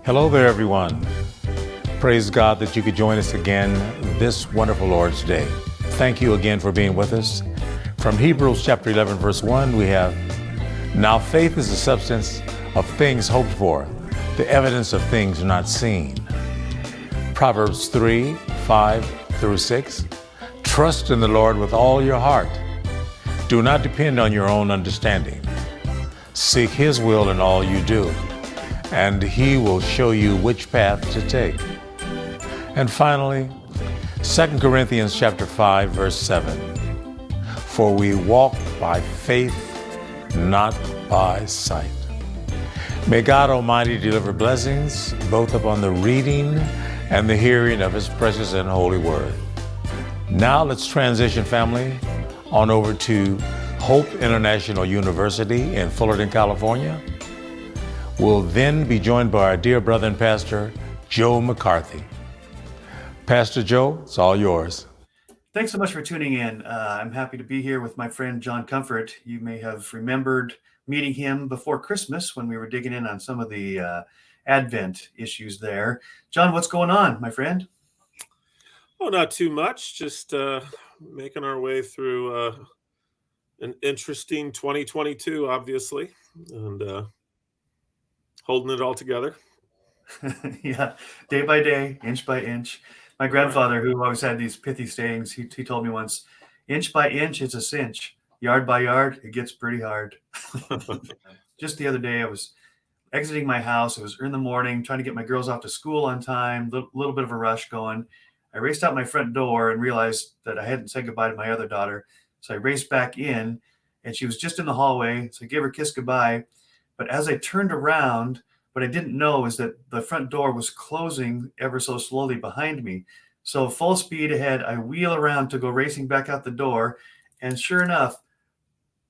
Hello there, everyone. Praise God that you could join us again this wonderful Lord's Day. Thank you again for being with us. From Hebrews chapter 11, verse 1, we have, now faith is the substance of things hoped for, the evidence of things not seen. Proverbs 3, 5 through 6, trust in the Lord with all your heart. Do not depend on your own understanding. Seek His will in all you do, and He will show you which path to take. And finally, 2 Corinthians chapter 5, verse 7. For we walk by faith, not by sight. May God Almighty deliver blessings both upon the reading and the hearing of His precious and holy word. Now let's transition, family, on over to Hope International University in Fullerton, California. We'll then be joined by our dear brother and pastor, Joe McCarthy. Pastor Joe, it's all yours. Thanks so much for tuning in. I'm happy to be here with my friend John Comfort. You may have remembered meeting him before Christmas when we were digging in on some of the Advent issues there. John, what's going on, my friend? Oh, not too much. Just making our way through an interesting 2022, obviously, and holding it all together. Yeah, day by day, inch by inch. My grandfather, who always had these pithy sayings, he told me once, inch by inch, it's a cinch. Yard by yard, it gets pretty hard. Just the other day, I was exiting my house. It was in the morning, trying to get my girls off to school on time, little bit of a rush going. I raced out my front door and realized that I hadn't said goodbye to my other daughter. So I raced back in, and she was just in the hallway. So I gave her a kiss goodbye. But as I turned around, what I didn't know is that the front door was closing ever so slowly behind me. So full speed ahead, I wheel around to go racing back out the door. And sure enough,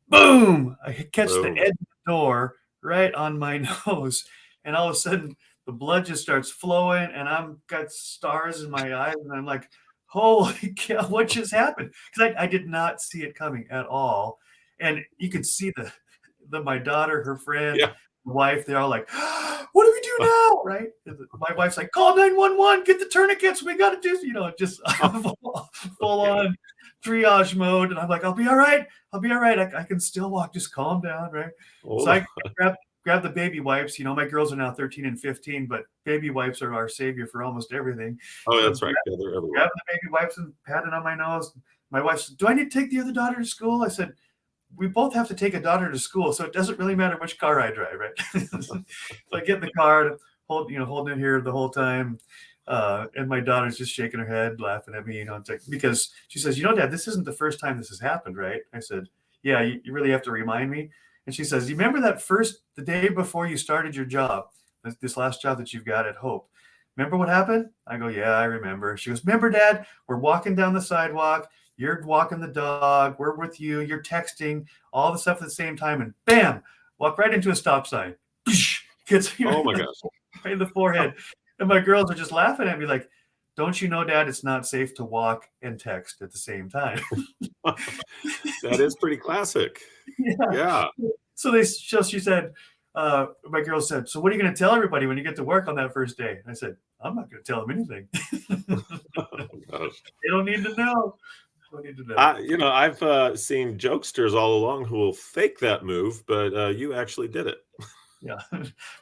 boom, I catch the edge of the door right on my nose. And all of a sudden, the blood just starts flowing, and I've got stars in my eyes. And I'm like, holy cow, what just happened? Because I did not see it coming at all. And you could see my daughter, her friend, wife, they're all like, what do we do now? Right? My wife's like, call 911, get the tourniquets, we got to do, just full on triage mode. And I'm like, I'll be all right. I can still walk, just calm down, right? Oh. So I grab the baby wipes. My girls are now 13 and 15, but baby wipes are our savior for almost everything. Oh, that's right. Yeah, they're everywhere. Grab the baby wipes and pat it on my nose. My wife said, do I need to take the other daughter to school? I said, we both have to take a daughter to school, so it doesn't really matter which car I drive, right? So I get in the car, holding it here the whole time, and my daughter's just shaking her head, laughing at me, because she says, Dad, this isn't the first time this has happened, right? I said, yeah, you really have to remind me. And she says, you remember the day before you started your job, this last job that you've got at Hope? Remember what happened? I go, yeah, I remember. She goes, remember, Dad, we're walking down the sidewalk. You're walking the dog. We're with you. You're texting, all the stuff at the same time. And bam, walk right into a stop sign. Oh, my gosh. Right in the forehead. And my girls are just laughing at me like, don't you know, Dad, it's not safe to walk and text at the same time. That is pretty classic. Yeah. So she said, my girl said, so what are you going to tell everybody when you get to work on that first day? I said, I'm not going to tell them anything. They don't need to know. I've seen jokesters all along who will fake that move, but you actually did it. Yeah.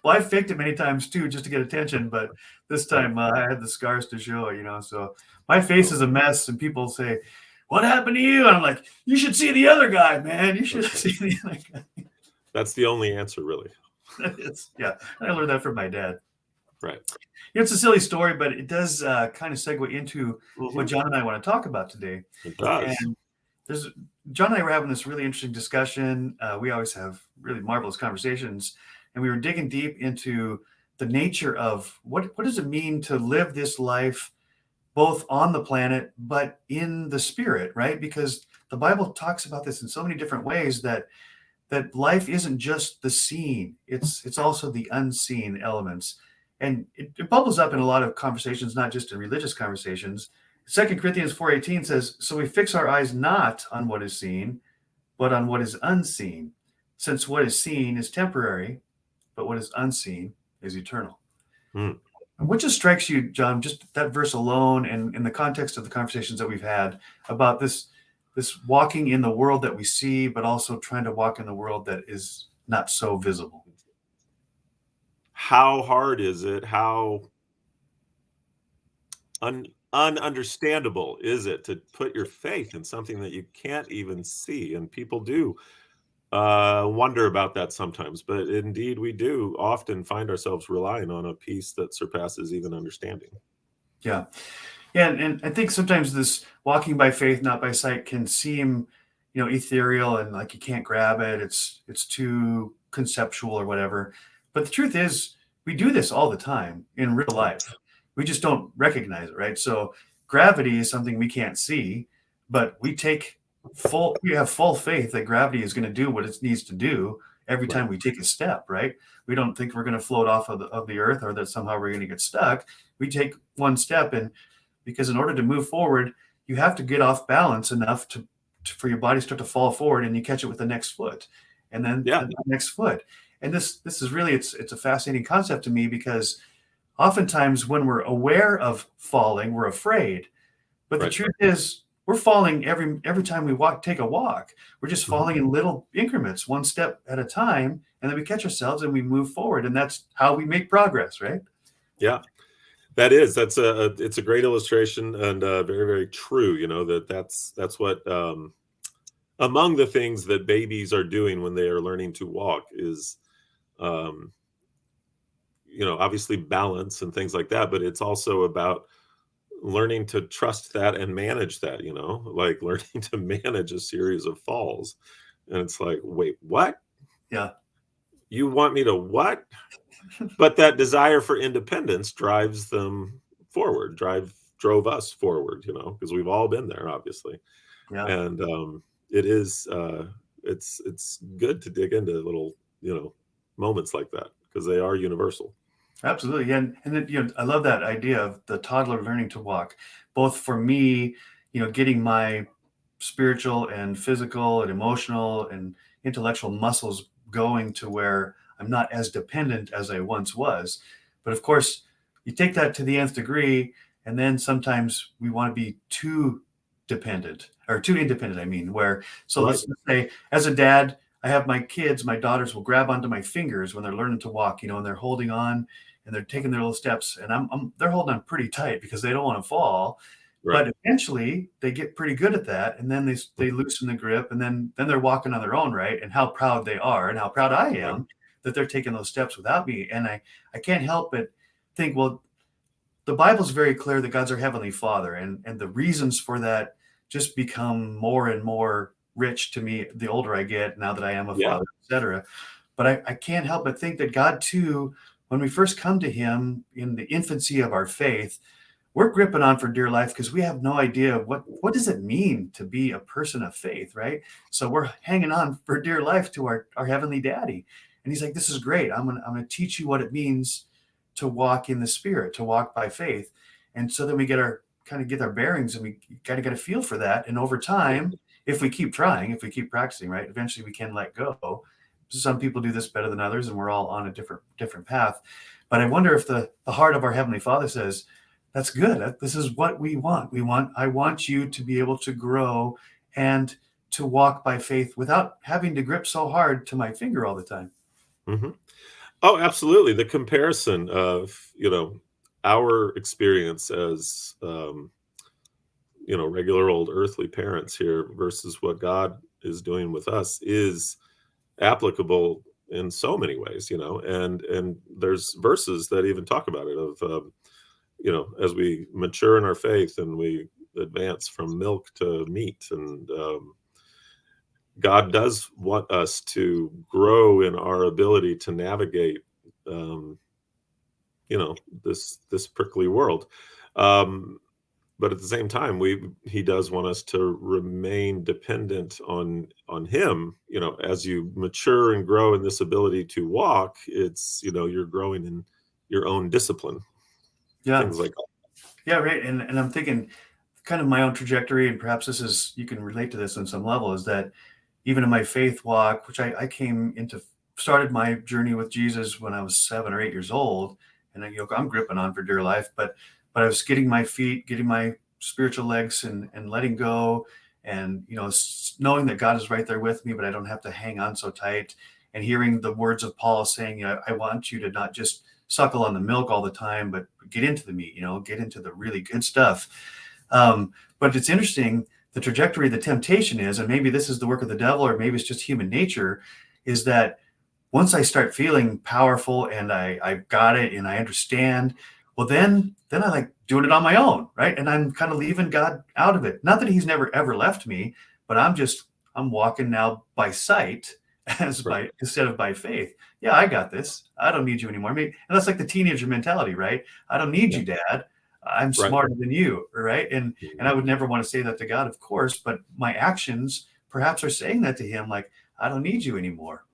Well, I faked it many times too, just to get attention. But this time I had the scars to show, so my face is a mess, and people say, what happened to you? And I'm like, you should see the other guy, man. You should see the other guy. That's the only answer, really. I learned that from my dad. Right. It's a silly story, but it does kind of segue into what John and I want to talk about today. It does. And John and I were having this really interesting discussion. We always have really marvelous conversations, and we were digging deep into the nature of what does it mean to live this life both on the planet but in the spirit, right? Because the Bible talks about this in so many different ways that life isn't just the seen; it's also the unseen elements. And it bubbles up in a lot of conversations, not just in religious conversations. 2 Corinthians 4:18 says, so we fix our eyes not on what is seen, but on what is unseen, since what is seen is temporary, but what is unseen is eternal. Mm. And what just strikes you, John, just that verse alone, and in the context of the conversations that we've had about this walking in the world that we see, but also trying to walk in the world that is not so visible? How hard is it? How ununderstandable is it to put your faith in something that you can't even see? And people do wonder about that sometimes, but indeed we do often find ourselves relying on a peace that surpasses even understanding. Yeah. Yeah, and I think sometimes this walking by faith, not by sight, can seem, ethereal and like you can't grab it. It's too conceptual or whatever. But the truth is, we do this all the time in real life. We just don't recognize it, right? So gravity is something we can't see, but we have full faith that gravity is going to do what it needs to do every Right. time we take a step, right? We don't think we're going to float off of the earth or that somehow we're going to get stuck. We take one step, and because in order to move forward, you have to get off balance enough for your body to start to fall forward, and you catch it with the next foot, and then Yeah. the next foot. And this is really it's a fascinating concept to me, because oftentimes when we're aware of falling, we're afraid. But the Right. truth is, we're falling every time we take a walk. We're just Mhm. falling in little increments, one step at a time, and then we catch ourselves and we move forward, and that's how we make progress, right? Yeah. That's it's a great illustration, and very, very true. That's what among the things that babies are doing when they are learning to walk is, um, obviously balance and things like that, but it's also about learning to trust that and manage that, like learning to manage a series of falls. And it's like, wait, what? Yeah. You want me to what? But that desire for independence drives them forward, drove us forward, because we've all been there, obviously. Yeah. And it is it's good to dig into little, moments like that, because they are universal. Absolutely. And then, I love that idea of the toddler learning to walk, both for me, getting my spiritual and physical and emotional and intellectual muscles going to where I'm not as dependent as I once was. But of course, you take that to the nth degree, and then sometimes we want to be too dependent or too independent. I mean, so Right. let's say, as a dad, I have my kids, my daughters will grab onto my fingers when they're learning to walk, and they're holding on and they're taking their little steps, and they're holding on pretty tight because they don't want to fall. Right. But eventually they get pretty good at that, and then they loosen the grip, and then they're walking on their own, right? And how proud they are, and how proud I Right. am that they're taking those steps without me. And I can't help but think, well, the Bible's very clear that God's our heavenly Father, and the reasons for that just become more and more rich to me the older I get, now that I am a Yeah. father, etc. But I can't help but think that God too, when we first come to Him in the infancy of our faith, we're gripping on for dear life because we have no idea what does it mean to be a person of faith, right? So we're hanging on for dear life to our heavenly daddy. And he's like, this is great. I'm gonna teach you what it means to walk in the spirit, to walk by faith. And so then we get our bearings, and we kind of get a feel for that. And over time, if we keep trying, if we keep practicing, right, eventually we can let go. Some people do this better than others, and we're all on a different path. But I wonder if the heart of our heavenly Father says, that's good. This is what we want. I want you to be able to grow and to walk by faith without having to grip so hard to my finger all the time. Hmm. Oh, absolutely. The comparison of, our experience as, regular old earthly parents here versus what God is doing with us is applicable in so many ways, and there's verses that even talk about it of, as we mature in our faith and we advance from milk to meat, and God does want us to grow in our ability to navigate, um, this prickly world. Um, but at the same time, he does want us to remain dependent on him. As you mature and grow in this ability to walk, it's, you're growing in your own discipline, Yeah. things like that. Yeah, right. And I'm thinking kind of my own trajectory, and perhaps you can relate to this on some level, is that even in my faith walk, which I started my journey with Jesus when I was 7 or 8 years old, and I'm gripping on for dear life, but I was getting my spiritual legs and letting go, and knowing that God is right there with me, but I don't have to hang on so tight, and hearing the words of Paul saying, I want you to not just suckle on the milk all the time, but get into the meat, get into the really good stuff. But it's interesting, the trajectory of the temptation is, and maybe this is the work of the devil, or maybe it's just human nature, is that once I start feeling powerful and I've got it and I understand, well, then I like doing it on my own, right? And I'm kind of leaving God out of it. Not that he's never, ever left me, but I'm walking now by sight instead of by faith. Yeah, I got this. I don't need you anymore. And that's like the teenager mentality, right? I don't need you, Dad. I'm smarter than you, right? And I would never want to say that to God, of course, but my actions perhaps are saying that to him, like, I don't need you anymore.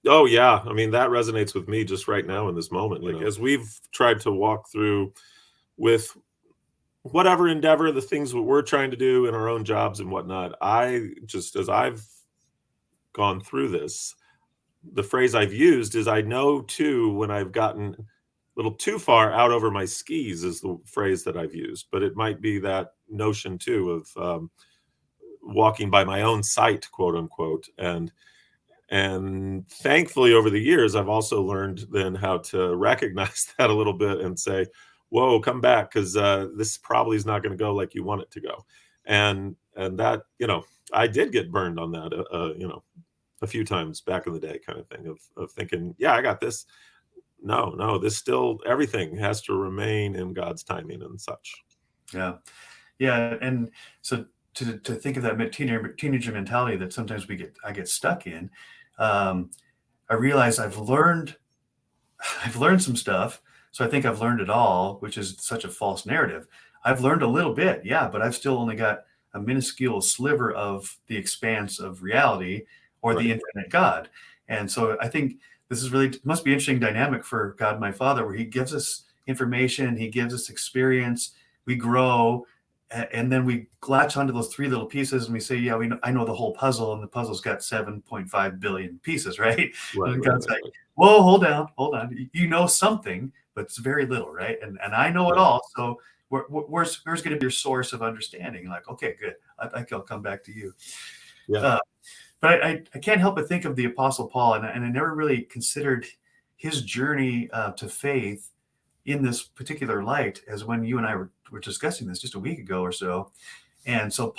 Oh yeah, I mean, that resonates with me just right now in this moment. Like, as we've tried to walk through with whatever endeavor, the things that we're trying to do in our own jobs and whatnot, as I've gone through this, the phrase I've used is, I know too when I've gotten a little too far out over my skis, is the phrase that I've used. But it might be that notion too of walking by my own sight, quote unquote. And thankfully, over the years, I've also learned then how to recognize that a little bit and say, whoa, come back, because this probably is not going to go like you want it to go. And that, I did get burned on that, a few times back in the day, kind of thing of thinking, yeah, I got this. No, this still, everything has to remain in God's timing and such. Yeah. Yeah. And so to think of that teenager mentality that sometimes I get stuck in, I realize I've learned some stuff. So I think I've learned it all, which is such a false narrative. I've learned a little bit, yeah, but I've still only got a minuscule sliver of the expanse of reality, or the infinite God. And so I think this is must be an interesting dynamic for God, my Father, where he gives us information, he gives us experience, we grow, and then we latch onto those three little pieces and we say, yeah, I know the whole puzzle, and the puzzle's got 7.5 billion pieces, right? And God's like, whoa, hold on. You know something, but it's very little, right? And I know it all. So where's going to be your source of understanding? Like, okay, good. I think I'll come back to you. Yeah. But I can't help but think of the Apostle Paul, and I never really considered his journey to faith in this particular light as when you and I were discussing this just a week ago or so. And so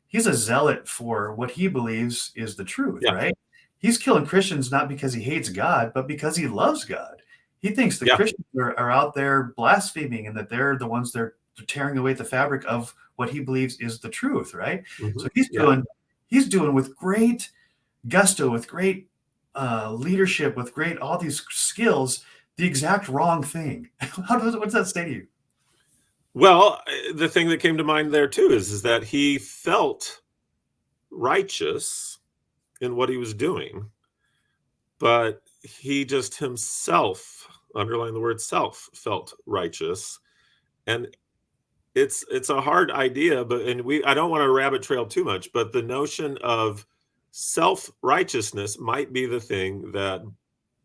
he's a zealot for what he believes is the truth, right? He's killing Christians not because he hates God, but because he loves God. He thinks the Christians are out there blaspheming, and that they're the ones they're tearing away the fabric of what he believes is the truth, right? Mm-hmm. So he's doing with great gusto, with great leadership, with great all these skills, the exact wrong thing. What does that say to you? Well, the thing that came to mind there too is that he felt righteous in what he was doing, but he just himself, underline the word self, felt righteous. And it's a hard idea, I don't want to rabbit trail too much, but the notion of self-righteousness might be the thing that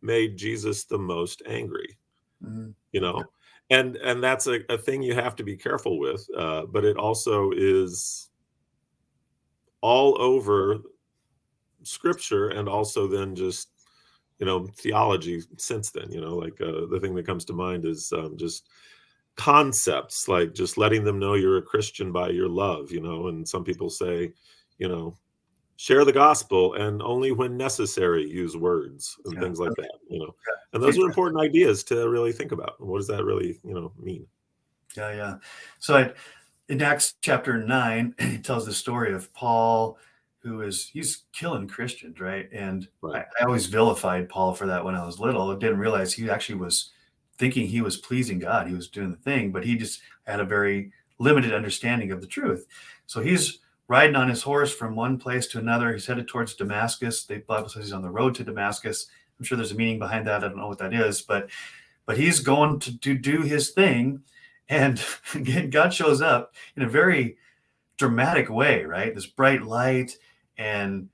made Jesus the most angry. Mm-hmm. And that's a thing you have to be careful with, but it also is all over Scripture, and also then just theology since then. The thing that comes to mind is just concepts like just letting them know you're a Christian by your love, and some people say, share the gospel, and only when necessary use words and things like that, and those are important ideas to really think about. What does that really, mean? Yeah. So in Acts chapter 9, it tells the story of Paul, he's killing Christians, right? And I always vilified Paul for that when I was little. I didn't realize he actually was thinking he was pleasing God. He was doing the thing, but he just had a very limited understanding of the truth. So he's riding on his horse from one place to another. He's headed towards Damascus. The Bible says he's on the road to Damascus. I'm sure there's a meaning behind that. I don't know what that is, but he's going to do his thing. And again, God shows up in a very dramatic way, right? This bright light, and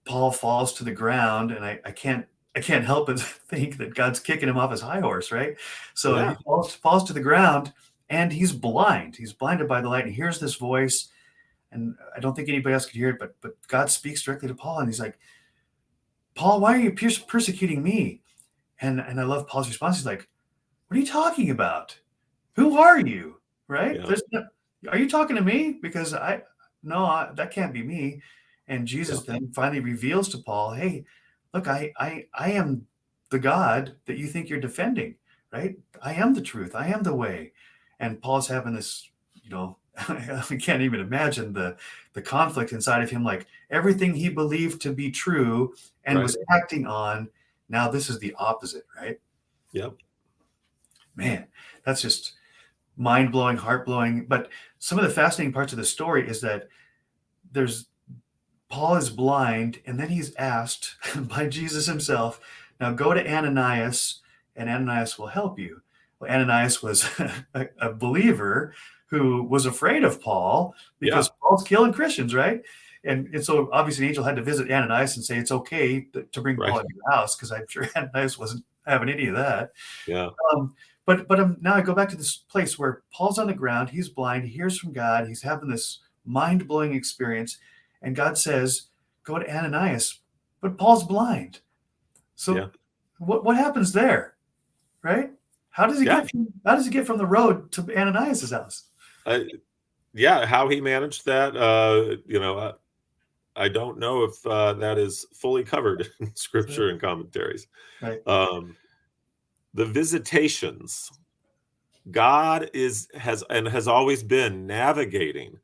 Paul falls to the ground. And I can't I can't help but think that God's kicking him off his high horse, right? So he Yeah. falls to the ground, and he's blind. He's blinded by the light, and he hears this voice, and I don't think anybody else could hear it, but God speaks directly to Paul, and he's like, Paul, why are you persecuting me? And I love Paul's response. He's like, what are you talking about? Who are you? Right? Yeah. Are you talking to me? Because that can't be me. And Yeah. Jesus then finally reveals to Paul, hey, look, I am the God that you think you're defending, right? I am the truth. I am the way. And Paul's having this, I can't even imagine the conflict inside of him, like everything he believed to be true and Right. was acting on. Now this is the opposite, right? Yep. Man, that's just mind blowing, heart blowing. But some of the fascinating parts of the story is that Paul is blind, and then he's asked by Jesus himself, now go to Ananias, and Ananias will help you. Well, Ananias was a believer who was afraid of Paul Yeah. because Paul's killing Christians, right? And so obviously an angel had to visit Ananias and say it's okay to bring Paul Right. into your house, because I'm sure Ananias wasn't having any of that. Yeah. But now I go back to this place where Paul's on the ground, he's blind, he hears from God, he's having this mind-blowing experience, and God says, go to Ananias, but Paul's blind. So Yeah. what happens there, right? How does he get from the road to Ananias's house? Yeah, how he managed that, I don't know if that is fully covered in scripture and commentaries. Right. The visitations, God has always been navigating.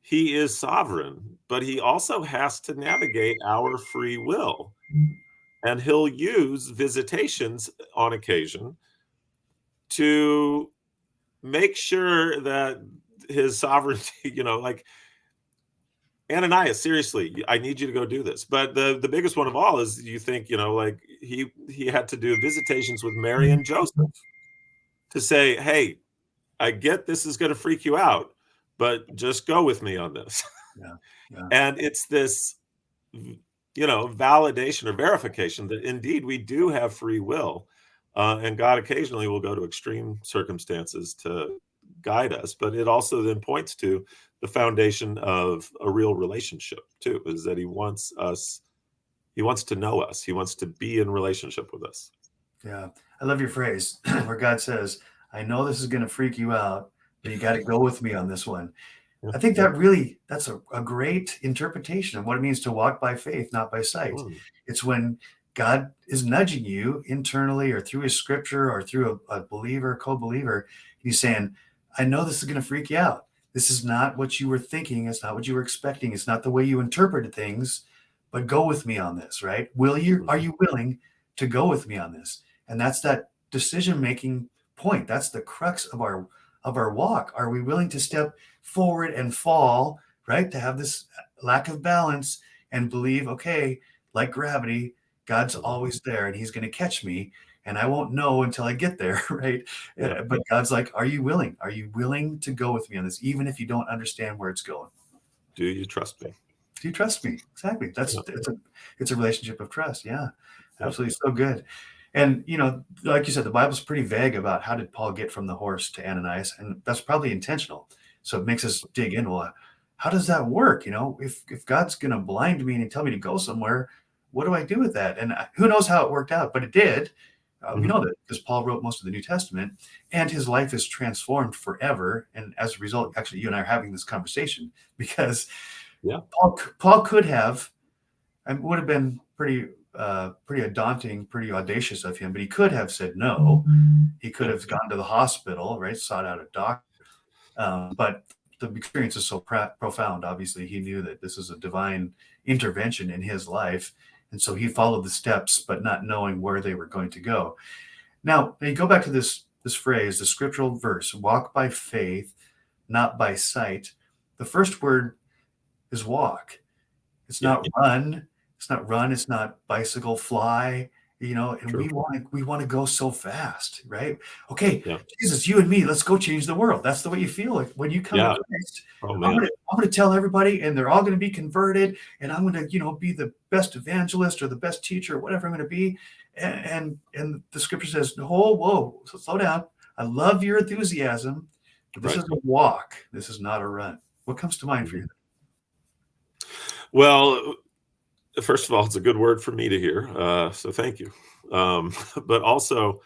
He is sovereign, but he also has to navigate our free will. And he'll use visitations on occasion to make sure that his sovereignty, like Ananias, seriously, I need you to go do this. But the biggest one of all is, you think, like he had to do visitations with Mary and Joseph to say, hey, I get this is going to freak you out, but just go with me on this. Yeah. Yeah. And it's this, validation or verification that indeed we do have free will. And God occasionally will go to extreme circumstances to guide us, but it also then points to the foundation of a real relationship too, is that he wants to know us. He wants to be in relationship with us. Yeah. I love your phrase where God says, I know this is going to freak you out, but you got to go with me on this one. Yeah. I think that's a great interpretation of what it means to walk by faith, not by sight. It's when God is nudging you internally or through his scripture or through a believer, co-believer. He's saying, I know this is going to freak you out. This is not what you were thinking. It's not what you were expecting. It's not the way you interpreted things, but go with me on this, right? Are you willing to go with me on this? And that's that decision-making point. That's the crux of our walk. Are we willing to step forward and fall, right? To have this lack of balance and believe, okay, like gravity, God's always there and he's going to catch me and I won't know until I get there, right? Yeah. But God's like, are you willing? Are you willing to go with me on this, even if you don't understand where it's going? Do you trust me? Do you trust me? Exactly. It's a relationship of trust. Yeah, absolutely. So good. And, like you said, the Bible's pretty vague about how did Paul get from the horse to Ananias, and that's probably intentional. So it makes us dig in. Well, how does that work? If God's going to blind me and tell me to go somewhere, what do I do with that? And who knows how it worked out, but it did. We know that because Paul wrote most of the New Testament, and his life is transformed forever. And as a result, actually, you and I are having this conversation because Paul could have, and would have been pretty daunting, pretty audacious of him, but he could have said no. He could have gone to the hospital, right? Sought out a doctor. But the experience is so profound. Obviously, he knew that this is a divine intervention in his life. And so he followed the steps, but not knowing where they were going to go. Now, you go back to this phrase, the scriptural verse, walk by faith, not by sight. The first word is walk. It's not run. It's not run. It's not bicycle, fly. and True. we want to go so fast, right? Okay, Yeah. Jesus, you and me, let's go change the world. That's the way you feel like when you come to Yeah. Christ. Oh I'm man. gonna tell everybody, and they're all gonna be converted, and I'm gonna, be the best evangelist or the best teacher, or whatever I'm gonna be. And the scripture says, "Oh, whoa, so slow down. I love your enthusiasm, but this Right. is a walk. This is not a run." What comes to mind for you? Well, first of all, it's a good word for me to hear. So thank you. But also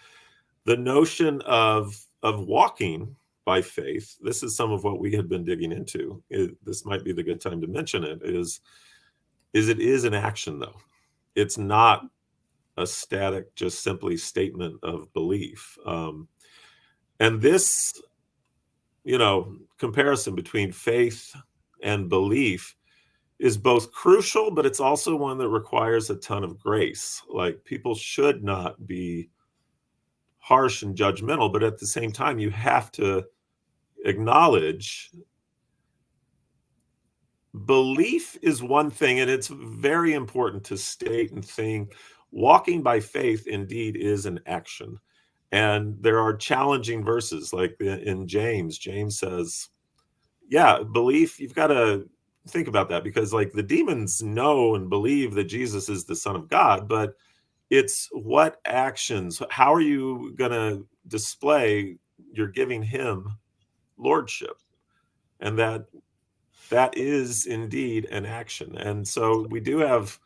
the notion of walking by faith. This is some of what we had been digging into. This might be the good time to mention it. It is an action though. It's not a static, just simply statement of belief. And this, comparison between faith and belief is both crucial, but it's also one that requires a ton of grace. Like people should not be harsh and judgmental, but at the same time, you have to acknowledge belief is one thing, and it's very important to state and think walking by faith indeed is an action. And there are challenging verses like in James says, yeah, belief, you've got to think about that because like the demons know and believe that Jesus is the Son of God, but it's what actions, how are you going to display you're giving him lordship? And that is indeed an action. And so we do have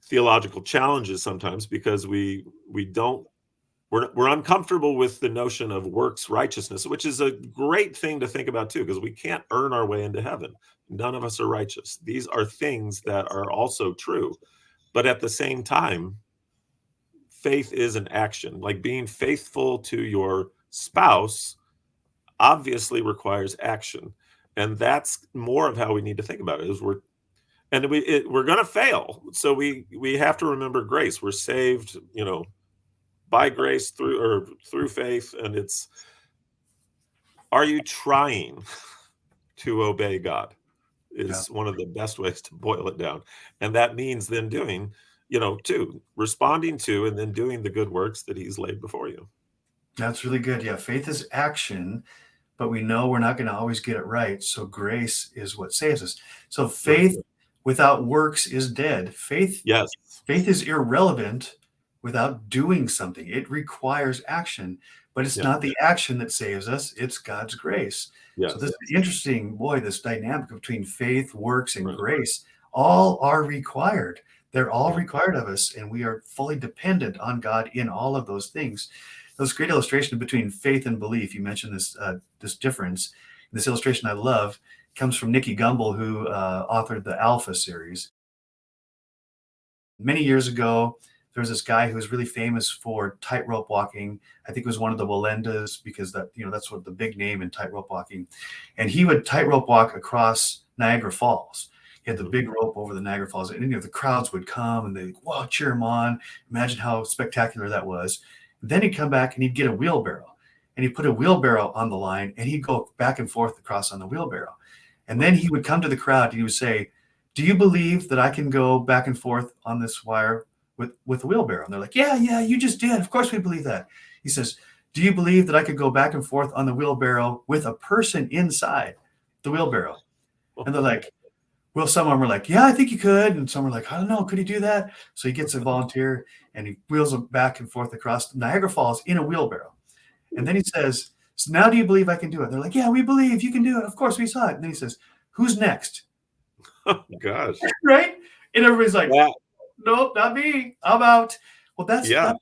theological challenges sometimes because we're uncomfortable with the notion of works righteousness, which is a great thing to think about too, because we can't earn our way into heaven. None of us are righteous. These are things that are also true. But at the same time, faith is an action. Like being faithful to your spouse obviously requires action. And that's more of how we need to think about it is we're going to fail. So we have to remember grace. We're saved, by grace through faith. And are you trying to obey God Yeah. is one of the best ways to boil it down. And that means then doing, responding to and then doing the good works that he's laid before you. That's really good. Yeah, faith is action, but we know we're not going to always get it right. So grace is what saves us. So faith without works is dead. Faith Yes. is irrelevant without doing something. It requires action, but it's not the action that saves us. It's God's grace. Yes. So this is interesting, this dynamic between faith, works, and grace all are required. They're all required of us, and we are fully dependent on God in all of those things. This great illustration between faith and belief. You mentioned this difference. This illustration I love comes from Nicky Gumbel, who authored the Alpha series. Many years ago, there was this guy who was really famous for tightrope walking. I think it was one of the Walendas because that's what the big name in tightrope walking. And he would tightrope walk across Niagara Falls. He had the big rope over the Niagara Falls, and the crowds would come and they'd cheer him on. Imagine how spectacular that was. Then he'd come back and he'd get a wheelbarrow and he'd put a wheelbarrow on the line and he'd go back and forth across on the wheelbarrow. And then he would come to the crowd and he would say, "Do you believe that I can go back and forth on this wire with a wheelbarrow?" And they're like, yeah, you just did. Of course we believe that. He says, "Do you believe that I could go back and forth on the wheelbarrow with a person inside the wheelbarrow?" And they're like, well, some of them were like, "Yeah, I think you could." And some were like, "I don't know, could he do that?" So he gets a volunteer and he wheels them back and forth across Niagara Falls in a wheelbarrow. And then he says, "So now do you believe I can do it?" They're like, "Yeah, we believe you can do it. Of course we saw it." And then he says, "Who's next?" Oh, gosh. Right? And everybody's like, "Nope, not me. I'm out." Well, that's a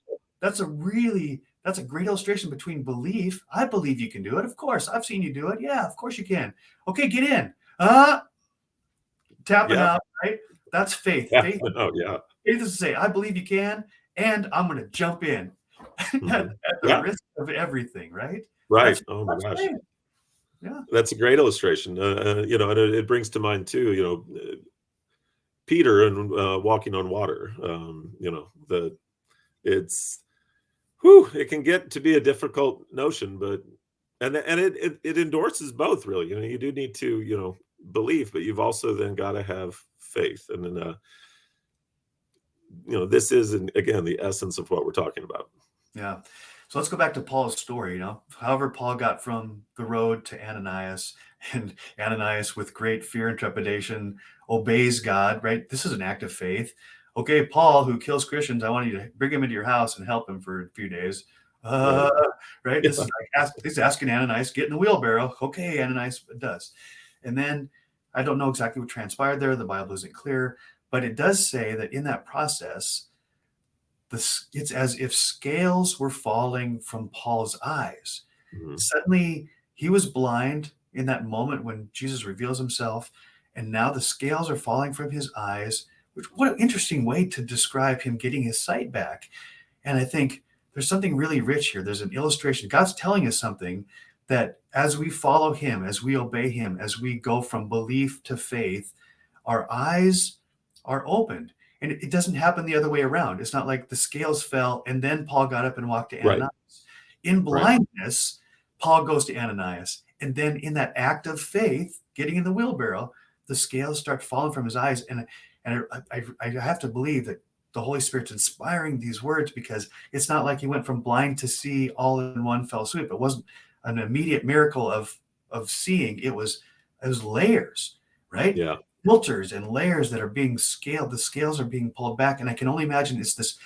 great illustration between belief. I believe you can do it. Of course. I've seen you do it. Yeah, of course you can. Okay, get in. Tapping out, right? That's faith. Faith is to say, I believe you can, and I'm going to jump in at the risk of everything, right? Right. Oh my gosh. Faith. Yeah. That's a great illustration. And it brings to mind too, Peter and walking on water. It can get to be a difficult notion, but it endorses both really. You do need to, believe, but you've also then got to have faith. And then this is, again, the essence of what we're talking about. Yeah. So let's go back to Paul's story. However, Paul got from the road to Ananias, and Ananias, with great fear and trepidation, obeys God, right? This is an act of faith. Okay, Paul, who kills Christians, I want you to bring him into your house and help him for a few days. Right. Right? This is like he's asking Ananias, get in the wheelbarrow. Okay, Ananias does. And then I don't know exactly what transpired there. The Bible isn't clear, but it does say that in that process, it's as if scales were falling from Paul's eyes. Mhm. Suddenly, he was blind in that moment when Jesus reveals himself, and now the scales are falling from his eyes. What an interesting way to describe him getting his sight back. And I think there's something really rich here. There's an illustration. God's telling us something, that as we follow him, as we obey him, as we go from belief to faith, our eyes are opened. And it doesn't happen the other way around. It's not like the scales fell and then Paul got up and walked to Right. Ananias. In Right. blindness, Paul goes to Ananias. And then in that act of faith, getting in the wheelbarrow, the scales start falling from his eyes. And I have to believe that the Holy Spirit's inspiring these words, because it's not like he went from blind to see all in one fell swoop. It wasn't an immediate miracle of seeing. It was layers, right? Yeah. Filters and layers that are being scaled. The scales are being pulled back. And I can only imagine it's this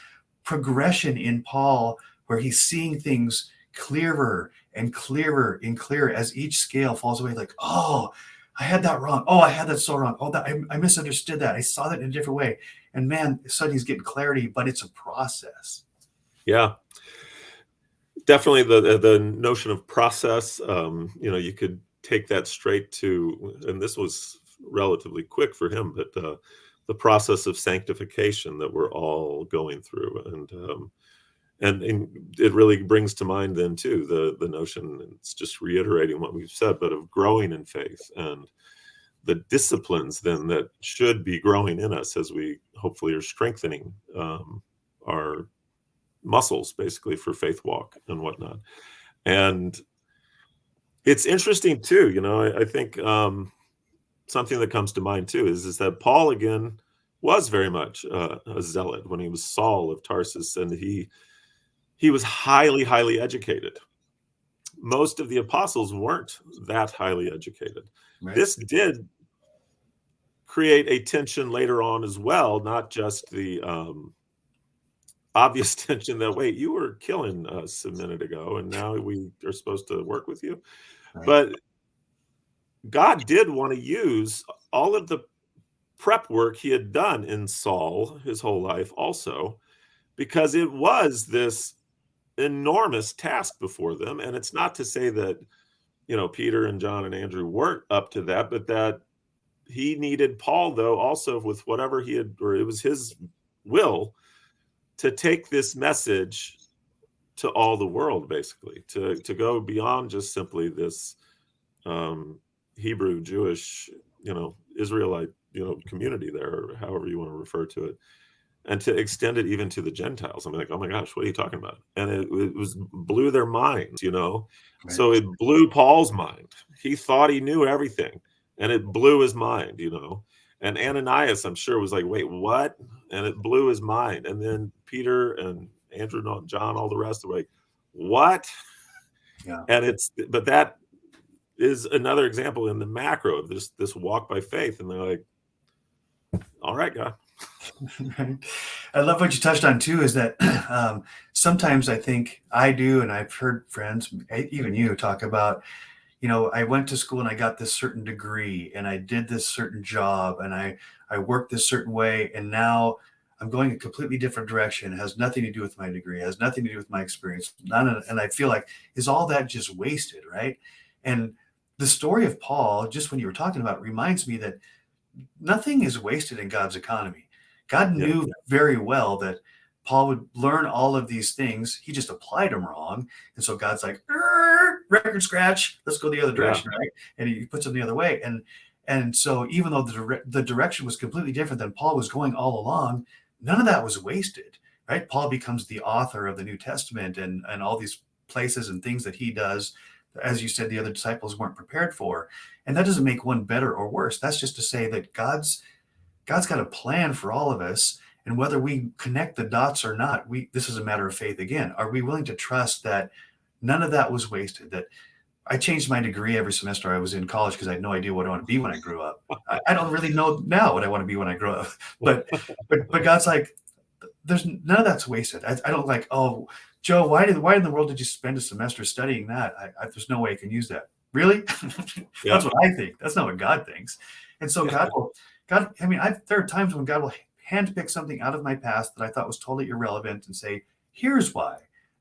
progression in Paul where he's seeing things clearer and clearer and clearer as each scale falls away. Like, oh, I had that wrong. Oh, I had that so wrong. Oh, that I misunderstood that. I saw that in a different way. And man, suddenly he's getting clarity, but it's a process. Yeah. Definitely the notion of process. You could take that straight to, and this was relatively quick for him, but the process of sanctification that we're all going through, and it really brings to mind then too the notion, and it's just reiterating what we've said, but of growing in faith and the disciplines then that should be growing in us as we hopefully are strengthening our muscles basically for faith walk and whatnot. And it's interesting too, I think something that comes to mind too is that Paul again was very much a zealot when he was Saul of Tarsus, and he was highly, highly educated. Most of the apostles weren't that highly educated. Right? This did create a tension later on as well, not just the obvious tension that, wait, you were killing us a minute ago, and now we are supposed to work with you. Right. But God did want to use all of the prep work he had done in Saul his whole life also, because it was this enormous task before them. And it's not to say that, Peter and John and Andrew weren't up to that, but that he needed Paul, though, also with whatever he had, or it was his will to take this message to all the world, basically, to go beyond just simply this Hebrew, Jewish, Israelite, community there, or however you want to refer to it, and to extend it even to the Gentiles. I'm like, oh my gosh, what are you talking about? And it blew their minds, Right. So it blew Paul's mind. He thought he knew everything, and it blew his mind, And Ananias, I'm sure, was like, wait, what? And it blew his mind. And then Peter and Andrew, John, all the rest are like, what? Yeah. And but that is another example in the macro of this walk by faith. And they're like, all right, God. Right. I love what you touched on too, is that sometimes I think I do, and I've heard friends, even you, talk about, I went to school and I got this certain degree and I did this certain job and I worked this certain way, and now I'm going a completely different direction. It has nothing to do with my degree. It has nothing to do with my experience. And I feel like, is all that just wasted, right? And the story of Paul, just when you were talking about it, reminds me that nothing is wasted in God's economy. God knew very well that Paul would learn all of these things. He just applied them wrong. And so God's like, record scratch, let's go the other direction, right? And he puts them the other way. And so even though the direction was completely different than Paul was going all along, none of that was wasted, right? Paul becomes the author of the New Testament and all these places and things that he does, as you said, the other disciples weren't prepared for. And that doesn't make one better or worse. That's just to say that God's got a plan for all of us. And whether we connect the dots or not, this is a matter of faith again. Are we willing to trust that none of that was wasted? That I changed my degree every semester I was in college because I had no idea what I want to be when I grew up. I don't really know now what I want to be when I grow up. But God's like, there's none of that's wasted. I don't like, oh, Joe, why in the world did you spend a semester studying that? There's no way I can use that. Really? Yeah. That's what I think. That's not what God thinks. And so God, I mean, there are times when God will handpick something out of my past that I thought was totally irrelevant and say, here's why.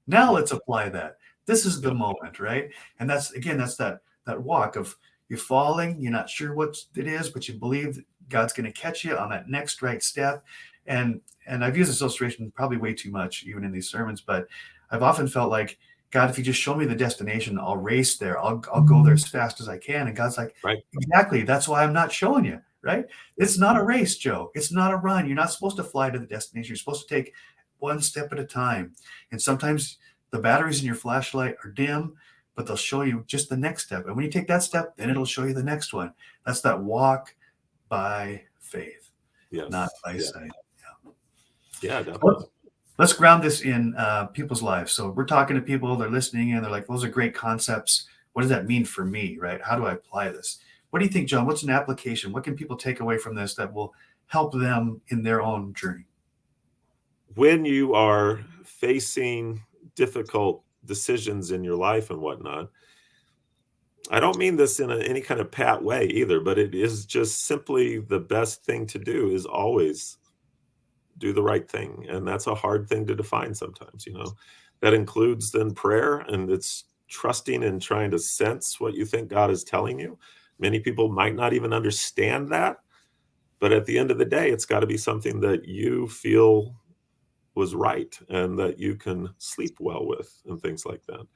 Now let's apply that. This is the moment, right? And that's that walk of you falling, you're not sure what it is, but you believe that God's going to catch you on that next right step. And I've used this illustration probably way too much, even in these sermons, but I've often felt like, God, if you just show me the destination, I'll race there. I'll go there as fast as I can. And God's like, right. Exactly. That's why I'm not showing you, right? It's not a race, Joe. It's not a run. You're not supposed to fly to the destination. You're supposed to take one step at a time. And sometimes the batteries in your flashlight are dim, but they'll show you just the next step. And when you take that step, then it'll show you the next one. That's that walk by faith, not by sight. Yeah, definitely. Let's ground this in people's lives. So we're talking to people, they're listening, and they're like, those are great concepts. What does that mean for me, right? How do I apply this? What do you think, John? What's an application? What can people take away from this that will help them in their own journey? When you are facing difficult decisions in your life and whatnot, I don't mean this in any kind of pat way either, but it is just simply the best thing to do is always do the right thing. And that's a hard thing to define sometimes, that includes then prayer, and it's trusting and trying to sense what you think God is telling you. Many people might not even understand that, but at the end of the day, it's got to be something that you feel was right and that you can sleep well with and things like that.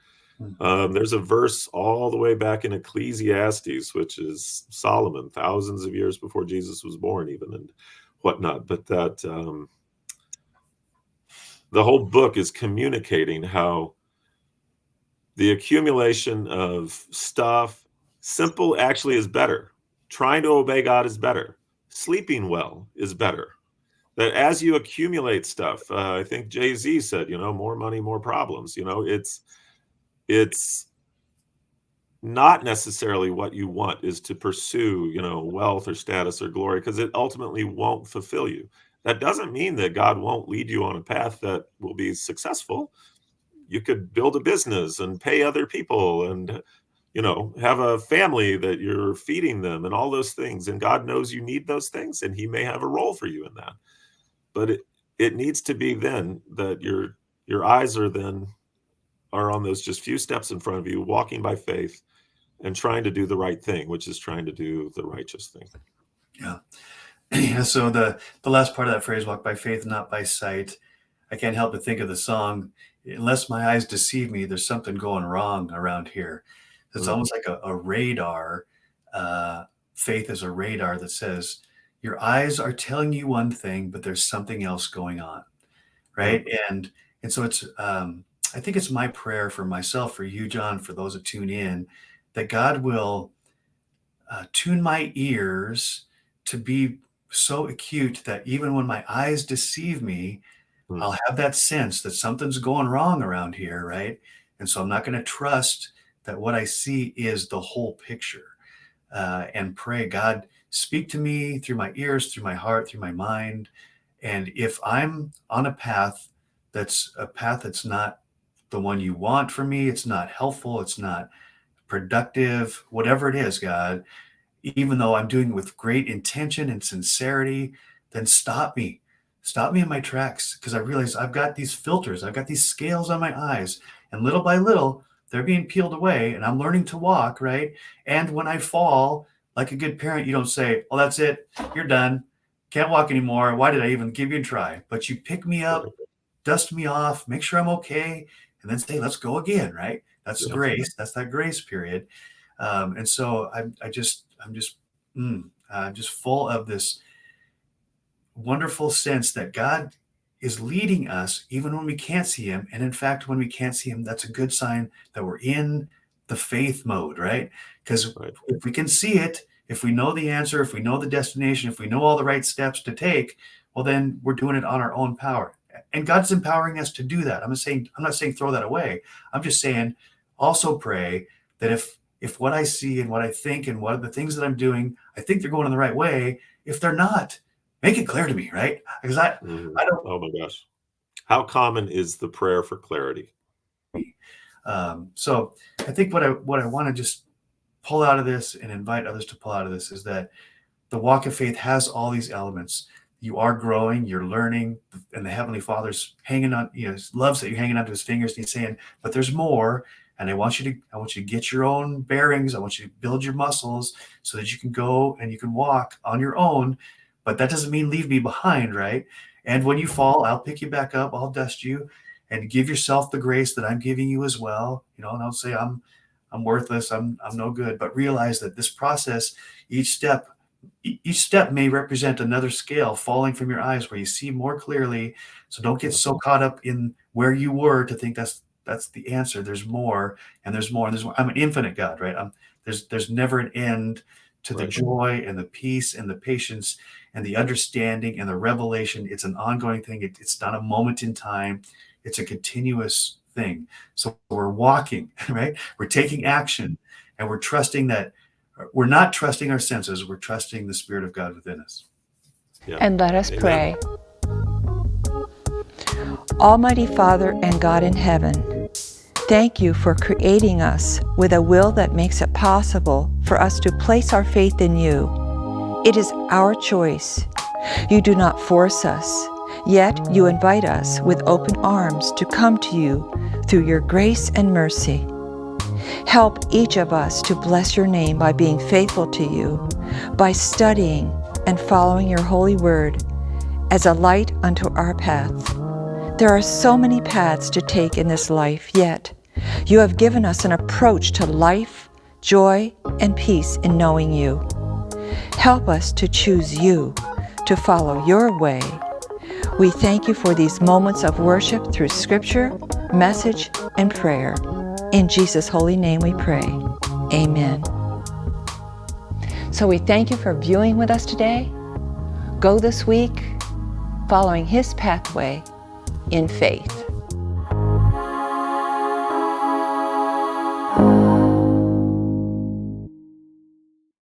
There's a verse all the way back in Ecclesiastes, which is Solomon, thousands of years before Jesus was born even, and whatnot, but that the whole book is communicating how the accumulation of stuff, simple actually is better. Trying to obey God is better. Sleeping well is better. That as you accumulate stuff, I think Jay-Z said, more money, more problems. It's not necessarily what you want is to pursue, wealth or status or glory, because it ultimately won't fulfill you. That doesn't mean that God won't lead you on a path that will be successful. You could build a business and pay other people and, have a family that you're feeding them and all those things. And God knows you need those things, and he may have a role for you in that. But it needs to be then that your eyes are on those just few steps in front of you, walking by faith and trying to do the right thing, which is trying to do the righteous thing. Yeah. Yeah. So the last part of that phrase, walk by faith, not by sight, I can't help but think of the song, unless my eyes deceive me, there's something going wrong around here. It's almost like a radar. Faith is a radar that says your eyes are telling you one thing, but there's something else going on. Right. And so it's, I think it's my prayer for myself, for you, John, for those that tune in, that God will tune my ears to be so acute that even when my eyes deceive me, I'll have that sense that something's going wrong around here, right? And so I'm not going to trust that what I see is the whole picture, and pray, God, speak to me through my ears, through my heart, through my mind. And if I'm on a path that's not the one you want for me, it's not helpful, it's not productive, whatever it is, God, even though I'm doing it with great intention and sincerity, then stop me in my tracks, because I realize I've got these filters, I've got these scales on my eyes, and little by little they're being peeled away, and I'm learning to walk, right? And when I fall, like a good parent, you don't say, oh, that's it, you're done, can't walk anymore, why did I even give you a try? But you pick me up, dust me off, make sure I'm okay, and then say, let's go again, right? That's grace. That's that grace period. And so I'm just full of this wonderful sense that God is leading us even when we can't see him. And in fact, when we can't see him, that's a good sign that we're in the faith mode, right? Because if we can see it if we know the answer, if we know the destination, if we know all the right steps to take, well, then we're doing it on our own power. And God's empowering us to do that. I'm not saying throw that away. I'm just saying also pray that if what I see and what I think and what are the things that I'm doing, I think they're going in the right way. If they're not, make it clear to me, right? Because I don't. Oh my gosh. How common is the prayer for clarity? So I think what I want to just pull out of this and invite others to pull out of this is that the walk of faith has all these elements. You are growing, you're learning, and the Heavenly Father's hanging on, loves that you're hanging onto his fingers, and he's saying, but there's more. And I want you to get your own bearings. I want you to build your muscles so that you can go and you can walk on your own. But that doesn't mean leave me behind, right? And when you fall, I'll pick you back up, I'll dust you, and give yourself the grace that I'm giving you as well. And don't say I'm worthless, I'm no good, but realize that this process, each step may represent another scale falling from your eyes where you see more clearly. So don't get so caught up in where you were to think that's the answer. There's more, and there's more, and there's more. I'm an infinite God, right? There's never an end to the joy and the peace and the patience and the understanding and the revelation. It's an ongoing thing. It's not a moment in time. It's a continuous thing. So we're walking, right? We're taking action, and we're trusting that we're not trusting our senses. We're trusting the Spirit of God within us. Yeah. And let us Amen. pray. Almighty Father and God in heaven, thank you for creating us with a will that makes it possible for us to place our faith in you. It is our choice. You do not force us, yet you invite us with open arms to come to you through your grace and mercy. Help each of us to bless your name by being faithful to you, by studying and following your holy word as a light unto our path. There are so many paths to take in this life, yet you have given us an approach to life, joy, and peace in knowing you. Help us to choose you, to follow your way. We thank you for these moments of worship through scripture, message, and prayer. In Jesus' holy name we pray. Amen. So we thank you for viewing with us today. Go this week following his pathway in faith.